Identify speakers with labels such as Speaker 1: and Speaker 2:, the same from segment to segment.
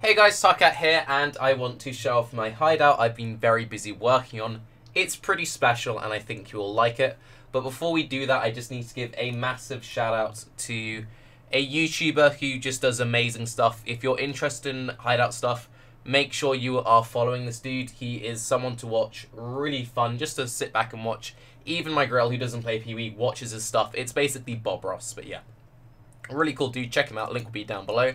Speaker 1: Hey guys, Tarke here, and I want to show off my hideout I've been very busy working on. It's pretty special and I think you'll like it. But before we do that, I just need to give a massive shout out to a YouTuber who just does amazing stuff. If you're interested in hideout stuff, make sure you are following this dude. He is someone to watch, really fun, just to sit back and watch. Even my girl who doesn't play PoE watches his stuff. It's basically Bob Ross, but yeah. Really cool dude, check him out, link will be down below.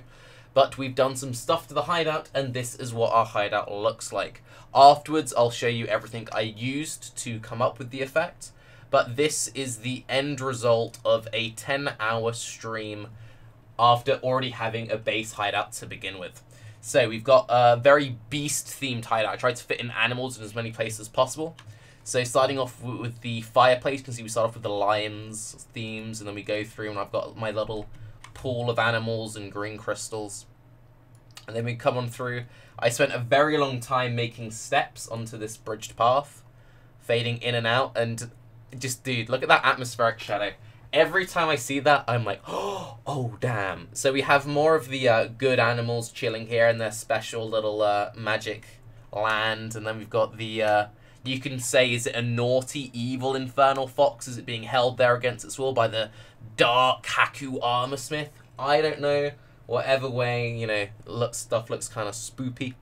Speaker 1: But we've done some stuff to the hideout, and this is what our hideout looks like. Afterwards, I'll show you everything I used to come up with the effect. But this is the end result of a 10-hour stream after already having a base hideout to begin with. So we've got a very beast-themed hideout. I tried to fit in animals in as many places as possible. So starting off with the fireplace, you can see we start off with the lions themes, and then we go through, and I've got my little pool of animals and green crystals. And then we come on through. I spent a very long time making steps onto this bridged path, fading in and out, and just, dude, look at that atmospheric shadow. Every time I see that, I'm like, oh, damn. So we have more of the good animals chilling here in their special little magic land. And then we've got the, you can say, is it a naughty, evil infernal fox? Is it being held there against its will by the dark Haku armor smith? I don't know. Whatever way, you know, stuff looks kind of spoopy.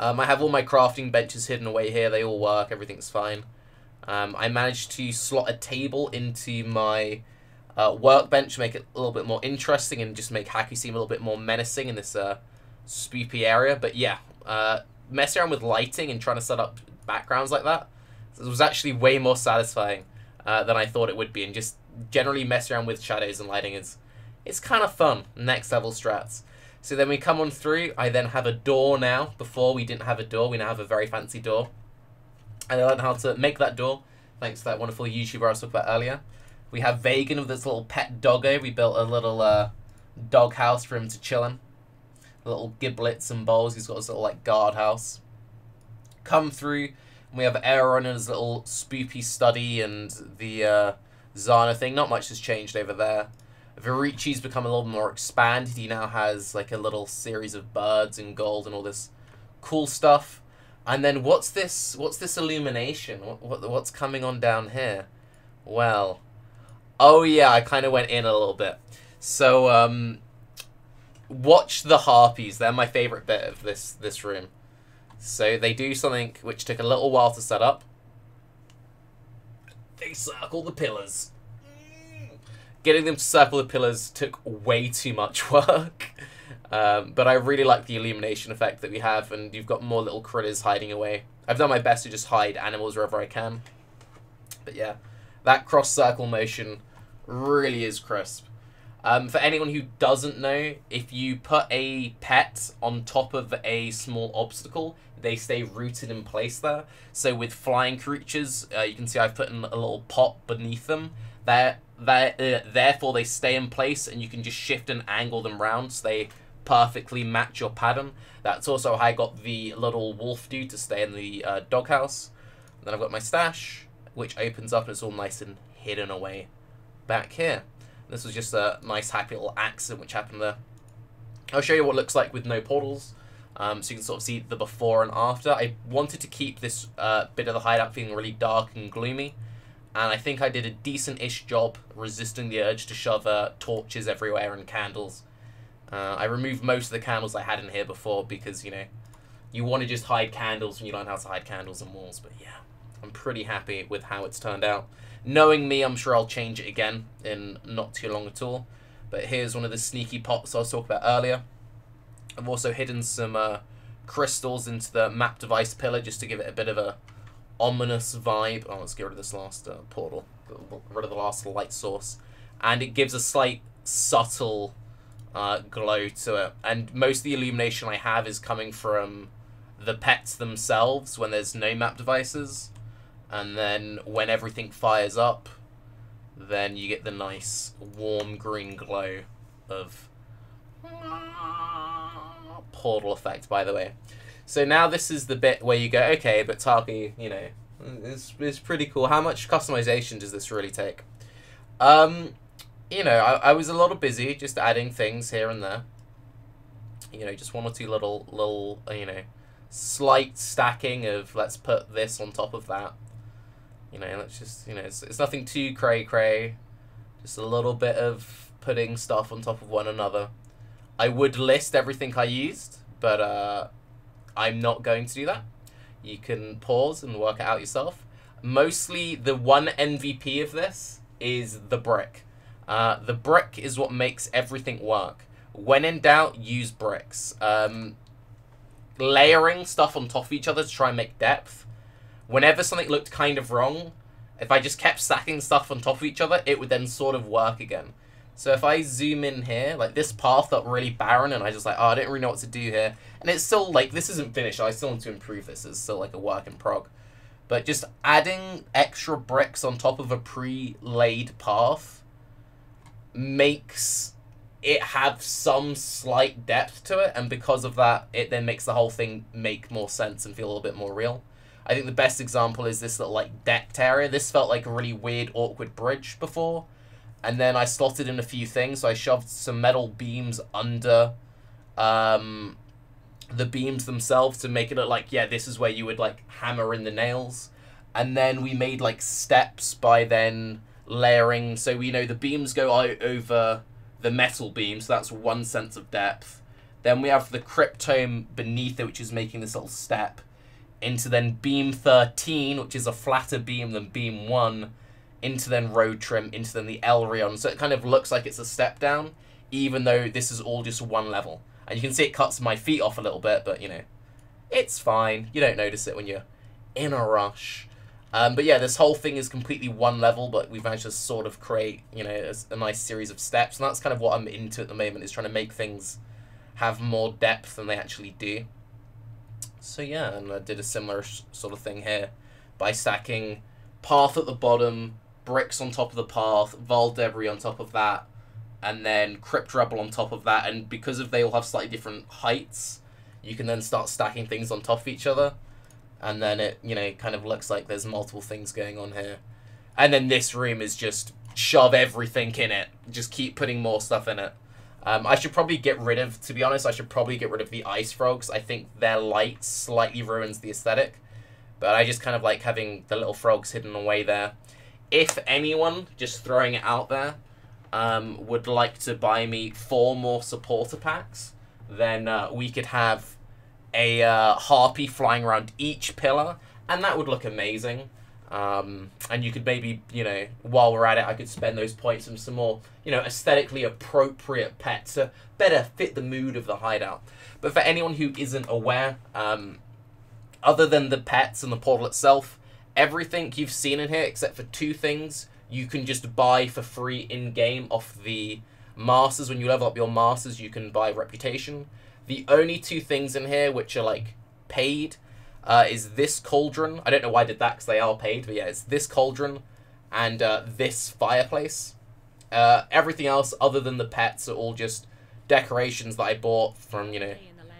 Speaker 1: I have all my crafting benches hidden away here. They all work. Everything's fine. I managed to slot a table into my workbench, make it a little bit more interesting, and just make Haku seem a little bit more menacing in this spoopy area. But yeah, messing around with lighting and trying to set up backgrounds like that, it was actually way more satisfying than I thought it would be. And just generally messing around with shadows and lighting it's kind of fun. Next level strats. So then we come on through. I then have a door now. Before we didn't have a door. We now have a very fancy door. And I learned how to make that door thanks to that wonderful YouTuber I was talking about earlier. We have Vegan with this little pet doggo. We built a little dog house for him to chill in. Little giblets and bowls. He's got his little like guard house. Come through. And we have Aaron in his little spoopy study and the Zana thing. Not much has changed over there. Virici's become a little more expanded. He now has like a little series of birds and gold and all this cool stuff. And then what's this illumination? What's coming on down here? Well, oh yeah, I kind of went in a little bit. So watch the harpies. They're my favorite bit of this room. So they do something which took a little while to set up. They circle the pillars. Getting them to circle the pillars took way too much work. But I really like the illumination effect that we have, and you've got more little critters hiding away. I've done my best to just hide animals wherever I can. But yeah, that cross-circle motion really is crisp. For anyone who doesn't know, if you put a pet on top of a small obstacle, they stay rooted in place there. So with flying creatures, you can see I've put in a little pot beneath them. Therefore they stay in place, and you can just shift and angle them round so they perfectly match your pattern. That's also how I got the little wolf dude to stay in the doghouse. Then I've got my stash, which opens up and it's all nice and hidden away back here. This was just a nice happy little accident which happened there. I'll show you what it looks like with no portals, so you can sort of see the before and after. I wanted to keep this bit of the hideout feeling really dark and gloomy, and I think I did a decent-ish job resisting the urge to shove torches everywhere and candles. I removed most of the candles I had in here before because, you know, you want to just hide candles when you learn how to hide candles in walls. But yeah, I'm pretty happy with how it's turned out. Knowing me, I'm sure I'll change it again in not too long at all. But here's one of the sneaky pots I was talking about earlier. I've also hidden some crystals into the map device pillar just to give it a bit of a ominous vibe. Oh, let's get rid of this last portal. Get rid of the last light source. And it gives a slight subtle glow to it. And most of the illumination I have is coming from the pets themselves when there's no map devices. And then when everything fires up, then you get the nice warm green glow of portal effect, by the way. So now this is the bit where you go, okay, but Tarke, you know, it's pretty cool. How much customization does this really take? You know, I was a little busy just adding things here and there. You know, just one or two little you know, slight stacking of let's put this on top of that. You know, let's just, you know, it's nothing too cray-cray. Just a little bit of putting stuff on top of one another. I would list everything I used, but I'm not going to do that. You can pause and work it out yourself. Mostly the one MVP of this is the brick. The brick is what makes everything work. When in doubt, use bricks. Layering stuff on top of each other to try and make depth. Whenever something looked kind of wrong, if I just kept stacking stuff on top of each other, it would then sort of work again. So if I zoom in here, like this path looked really barren and I just like, oh, I don't really know what to do here. And it's still like, this isn't finished. I still want to improve this. It's still like a work in prog. But just adding extra bricks on top of a pre-laid path makes it have some slight depth to it. And because of that, it then makes the whole thing make more sense and feel a little bit more real. I think the best example is this little like decked area. This felt like a really weird, awkward bridge before. And then I slotted in a few things. So I shoved some metal beams under the beams themselves to make it look like, yeah, this is where you would like hammer in the nails. And then we made like steps by then layering. So we know the beams go out over the metal beam. So that's one sense of depth. Then we have the cryptome beneath it, which is making this little step into then beam 13, which is a flatter beam than beam 1, into then road trim, into then the Elrion. So it kind of looks like it's a step down, even though this is all just one level. And you can see it cuts my feet off a little bit, but, you know, it's fine. You don't notice it when you're in a rush. But yeah, this whole thing is completely one level, but we've managed to sort of create, you know, a nice series of steps. And that's kind of what I'm into at the moment, is trying to make things have more depth than they actually do. So yeah, and I did a similar sort of thing here by stacking path at the bottom, bricks on top of the path, Vol debris on top of that, and then crypt rebel on top of that. And because of they all have slightly different heights, you can then start stacking things on top of each other. And then it, you know, kind of looks like there's multiple things going on here. And then this room is just shove everything in it. Just keep putting more stuff in it. I should probably get rid of, to be honest, I should probably get rid of the ice frogs. I think their light slightly ruins the aesthetic. But I just kind of like having the little frogs hidden away there. If anyone, just throwing it out there, would like to buy me 4 more supporter packs, then we could have a harpy flying around each pillar, and that would look amazing. And you could maybe, you know, while we're at it, I could spend those points on some more, you know, aesthetically appropriate pets to better fit the mood of the hideout. But for anyone who isn't aware, other than the pets and the portal itself, everything you've seen in here, except for 2 things, you can just buy for free in-game off the masters. When you level up your masters, you can buy reputation. The only 2 things in here which are, like, paid is this cauldron. I don't know why I did that, because they are paid, but yeah, it's this cauldron and this fireplace. Everything else, other than the pets, are all just decorations that I bought from, you know,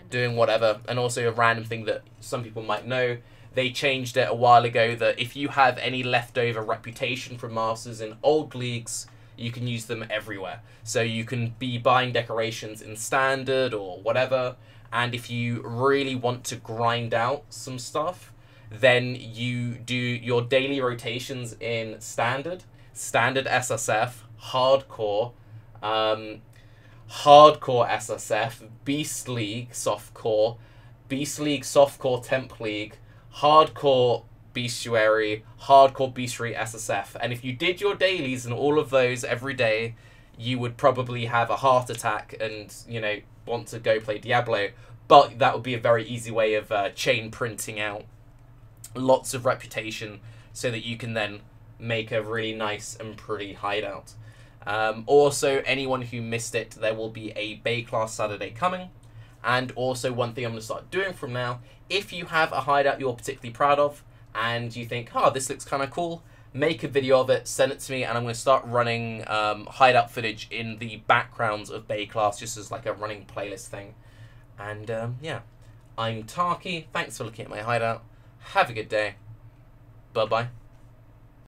Speaker 1: doing whatever. And also a random thing that some people might know, they changed it a while ago that if you have any leftover reputation from Masters in old leagues, you can use them everywhere. So you can be buying decorations in Standard or whatever, and if you really want to grind out some stuff, then you do your daily rotations in Standard, Standard SSF, Hardcore, Hardcore SSF, Beast League Softcore, Beast League Softcore Temp League, Hardcore Bestiary, Hardcore Bestiary SSF. And if you did your dailies and all of those every day, you would probably have a heart attack and, you know, want to go play Diablo. But that would be a very easy way of chain printing out lots of reputation so that you can then make a really nice and pretty hideout. Also, anyone who missed it, there will be a Bay Class Saturday coming. And also, one thing I'm going to start doing from now, if you have a hideout you're particularly proud of, and you think, oh, this looks kind of cool, make a video of it, send it to me, and I'm going to start running hideout footage in the backgrounds of Bay Class, just as like a running playlist thing. And yeah, I'm Tarke, thanks for looking at my hideout, have a good day, bye-bye.